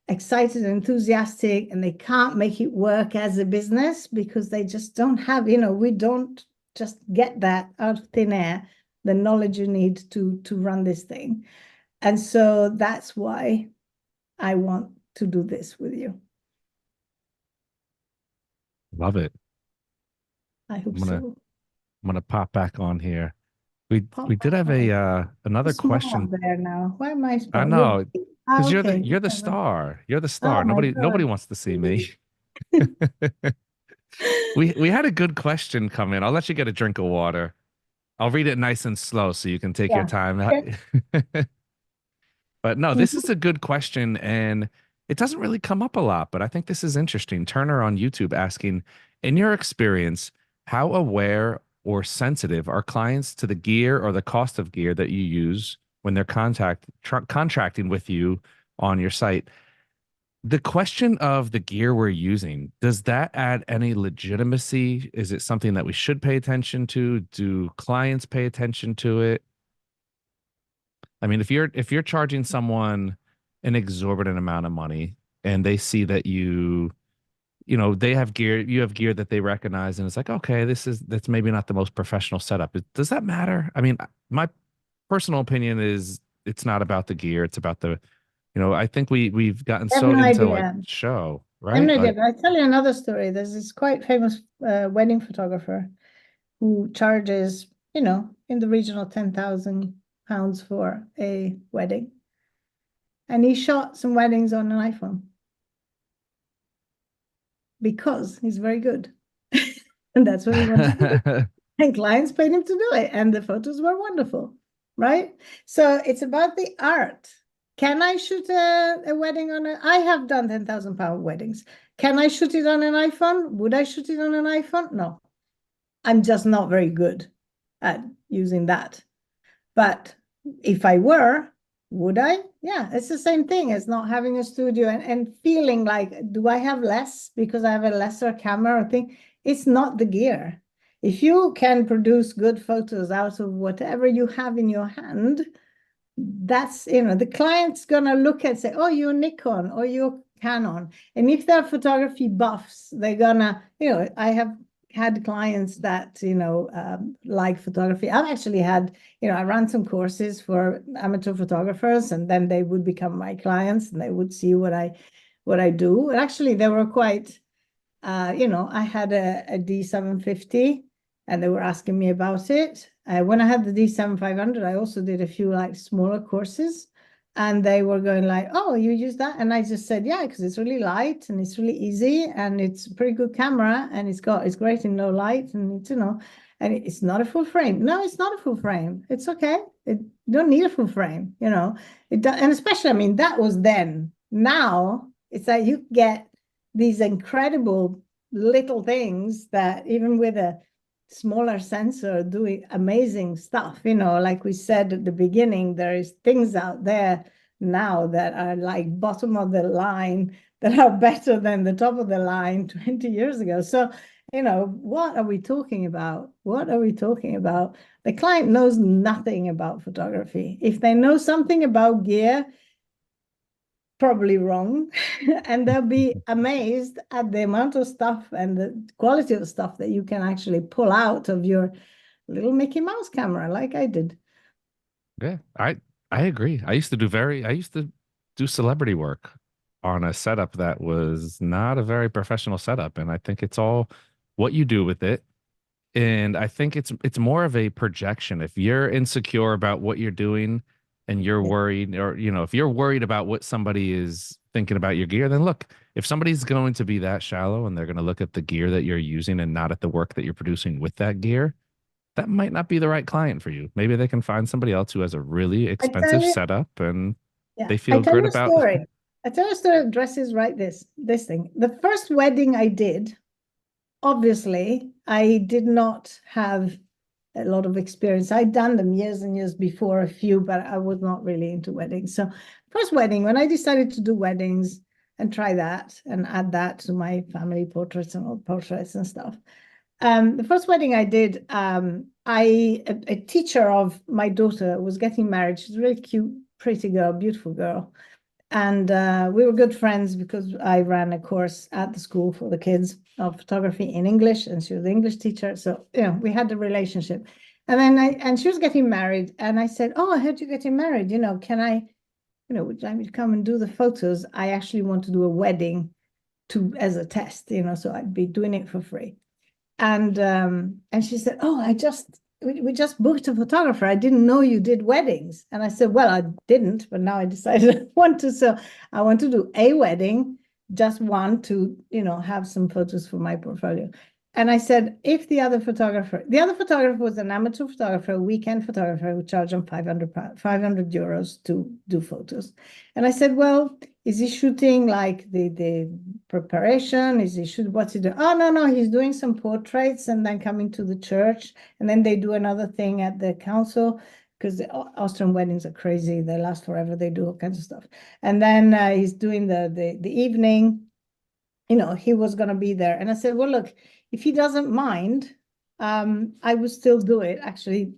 excited and enthusiastic and they can't make it work as a business because they just don't have, we don't just get that out of thin air, the knowledge you need to run this thing. And so that's why I want to do this with you. Love it. I hope so. I'm gonna pop back on here. We Pop did have another question. there now. Why am I small? I know, because Okay. you're the star. You're the Oh star. my Nobody God. wants to see me. We had a good question come in. I'll let you get a drink of water. I'll read it nice and slow so you can take your Yeah. time. Okay. But no, this is a good question, and it doesn't really come up a lot, but I think this is interesting. Turner on YouTube asking, in your experience, how aware or sensitive are clients to the gear or the cost of gear that you use when they're contracting with you on your site? The question of the gear we're using, does that add any legitimacy? Is it something that we should pay attention to? Do clients pay attention to it? I mean, if you're charging someone an exorbitant amount of money and they see that they have gear, you have gear that they recognize, and it's like, okay, that's maybe not the most professional setup. Does that matter? I mean, my personal opinion is it's not about the gear, it's about I think we've gotten I have so no into like idea. show, I have right? no idea, Like, but I'll tell you another story. There's this quite famous wedding photographer who charges, in the region of £10,000 for a wedding. And he shot some weddings on an iPhone because he's very good. And that's what he wanted to do. And clients paid him to do it. And the photos were wonderful, right? So it's about the art. Can I shoot a wedding I have done £10,000 weddings. Can I shoot it on an iPhone? Would I shoot it on an iPhone? No. I'm just not very good at using that. But if I were, would I? Yeah, it's the same thing as not having a studio and feeling like, do I have less because I have a lesser camera or thing? It's not the gear. If you can produce good photos out of whatever you have in your hand, that's, the client's gonna look and say, oh, you're Nikon or you're Canon. And if they're photography buffs, they're gonna, I have had clients that, like photography. I've actually had, I ran some courses for amateur photographers, and then they would become my clients and they would see what I do. And actually they were quite, I had a D750 and they were asking me about it. When I had the D7500, I also did a few like smaller courses And they were going like, oh, you use that? And I just said, yeah, because it's really light and it's really easy and it's a pretty good camera and it's great in low light and it's, and it's not a full frame. No, it's not a full frame. It's okay. You don't need a full frame, and especially, I mean, that was then. Now it's like you get these incredible little things that even with a smaller sensor doing amazing stuff, like we said at the beginning, there is things out there now that are like bottom of the line that are better than the top of the line 20 years ago. So, what are we talking about? What are we talking about? The client knows nothing about photography. If they know something about gear, probably wrong, and they'll be amazed at the amount of stuff and the quality of stuff that you can actually pull out of your little Mickey Mouse camera, like I did. Yeah, I agree. I used to do celebrity work on a setup that was not a very professional setup, and I think it's all what you do with it. And I think it's more of a projection. If you're insecure about what you're doing and you're Yeah, worried, or if you're worried about what somebody is thinking about your gear, then look, if somebody's going to be that shallow and they're going to look at the gear that you're using and not at the work that you're producing with that gear, that might not be the right client for you. Maybe they can find somebody else who has a really I tell expensive you, setup and yeah, they I feel tell good you a about. story. I tell you a story that addresses right this thing. The first wedding I did, obviously, I did not have a lot of experience. I'd done them years and years before, a few, but I was not really into weddings. So first wedding, when I decided to do weddings and try that and add that to my family portraits and old portraits and stuff. The first wedding I did, a teacher of my daughter was getting married. She's a really cute, pretty girl, beautiful girl. And we were good friends because I ran a course at the school for the kids of photography in English, and she was the English teacher. So, we had a relationship. And then and she was getting married, and I said, oh, I heard you're getting married. Can I, would you like me to come and do the photos? I actually want to do a wedding as a test, so I'd be doing it for free. And she said, oh, we just booked a photographer. I didn't know you did weddings. And I said, well, I didn't, but now I decided I want to. So I want to do a wedding, just one to, have some photos for my portfolio. And I said, if the other photographer was an amateur photographer, a weekend photographer who charged him 500 euros to do photos. And I said, well, is he shooting like the preparation? Is he shooting, what's he doing? Oh, no, he's doing some portraits and then coming to the church. And then they do another thing at the council because the Austrian weddings are crazy. They last forever. They do all kinds of stuff. And then he's doing the evening. He was going to be there. And I said, well, look, if he doesn't mind, I would still do it, actually,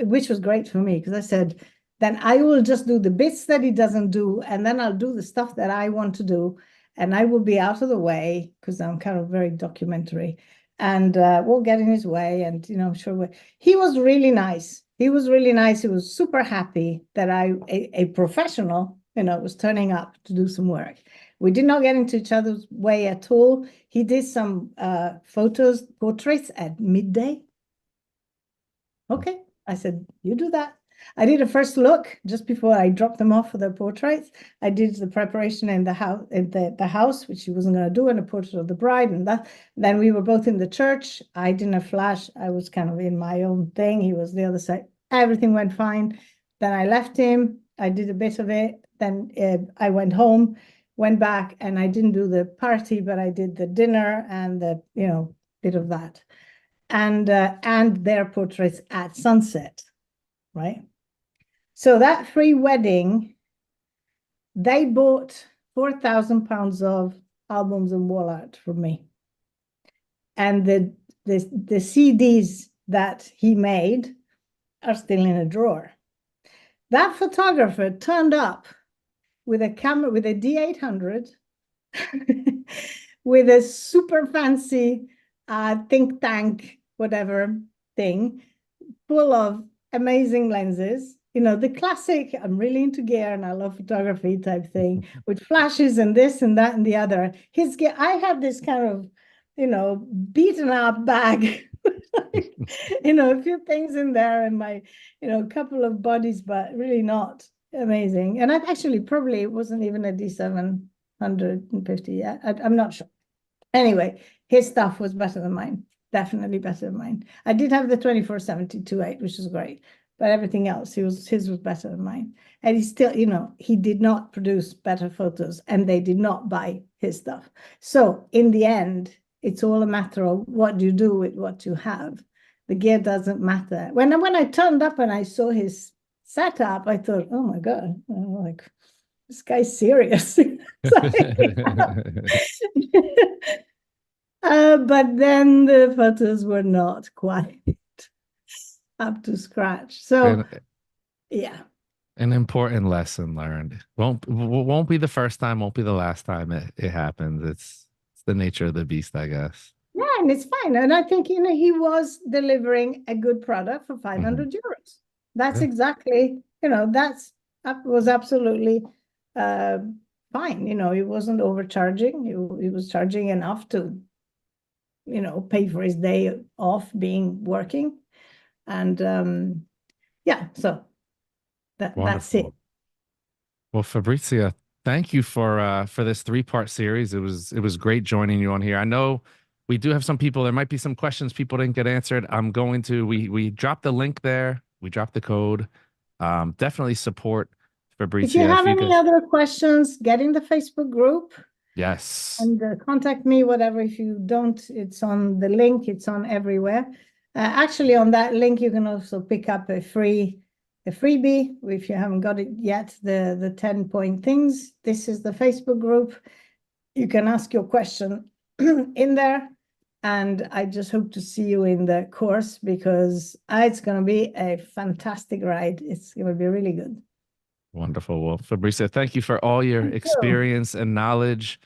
which was great for me because I said, then I will just do the bits that he doesn't do, and then I'll do the stuff that I want to do, and I will be out of the way because I'm kind of very documentary, and won't get in his way. And I'm sure he was really nice. He was really nice. He was super happy that a professional, was turning up to do some work. We did not get into each other's way at all. He did some portraits at midday. Okay, I said, you do that. I did a first look just before I dropped them off for their portraits. I did the preparation in the house, the house, which he wasn't going to do, and a portrait of the bride, and that. Then we were both in the church. I didn't have flash. I was kind of in my own thing. He was the other side. Everything went fine. Then I left him. I did a bit of it. Then I went home, went back, and I didn't do the party, but I did the dinner and the bit of that, and their portraits at sunset, right? So that free wedding, they bought 4,000 pounds of albums and wall art from me. And the CDs that he made are still in a drawer. That photographer turned up with a camera, with a D800, with a super fancy think tank, whatever thing, full of amazing lenses. The classic, I'm really into gear and I love photography type thing with flashes and this and that and the other. His gear, I had this kind of, beaten up bag, a few things in there and my, couple of bodies, but really not amazing. And I actually probably it wasn't even a D750 yet. I'm not sure. Anyway, his stuff was better than mine. Definitely better than mine. I did have the 24-70-2.8, which is great, but everything else, his was better than mine. And he still, he did not produce better photos, and they did not buy his stuff. So in the end, it's all a matter of what you do with what you have. The gear doesn't matter. When I turned up and I saw his setup, I thought, oh my God, like this guy's serious. But then the photos were not quite up to scratch. So And yeah. an important lesson learned. Won't be the first time, won't be the last time it happens. It's the nature of the beast, I guess. Yeah, and it's fine. And I think, he was delivering a good product for Mhm. 500 euros. That's Yeah, exactly, that was absolutely fine. He wasn't overcharging. He was charging enough to, pay for his day off being working. And yeah, so that's it. wonderful. Well, Fabrizia, thank you for this three-part series. It was great joining you on here. I know we do have some people. There might be some questions people didn't get answered. We dropped the link there. We dropped the code. Definitely support If you Fabrizia if have you any guys. other questions, get in the Facebook group Yes, and contact me, whatever. If you don't, it's on the link, it's on everywhere. Actually, on that link, you can also pick up a freebie if you haven't got it yet, the 10-point things. This is the Facebook group. You can ask your question in there. And I just hope to see you in the course, because it's going to be a fantastic ride. It's going to be really good. wonderful. Well, Fabrizia, thank you for all your Thank you. experience and knowledge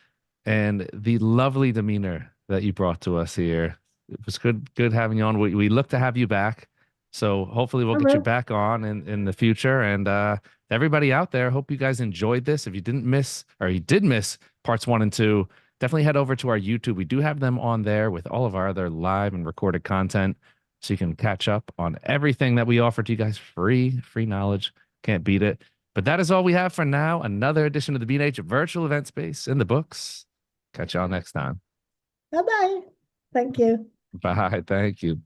and the lovely demeanor that you brought to us here. It was good having you on. We look to have you back. So hopefully we'll All get you right. back on in the future. And everybody out there, hope you guys enjoyed this. If you didn't miss or you did miss parts 1 and 2, definitely head over to our YouTube. We do have them on there with all of our other live and recorded content. So you can catch up on everything that we offer to you guys free knowledge. Can't beat it. But that is all we have for now. Another edition of the B&H virtual event space in the books. Catch y'all next time. Bye-bye. Thank you. Bye. Thank you.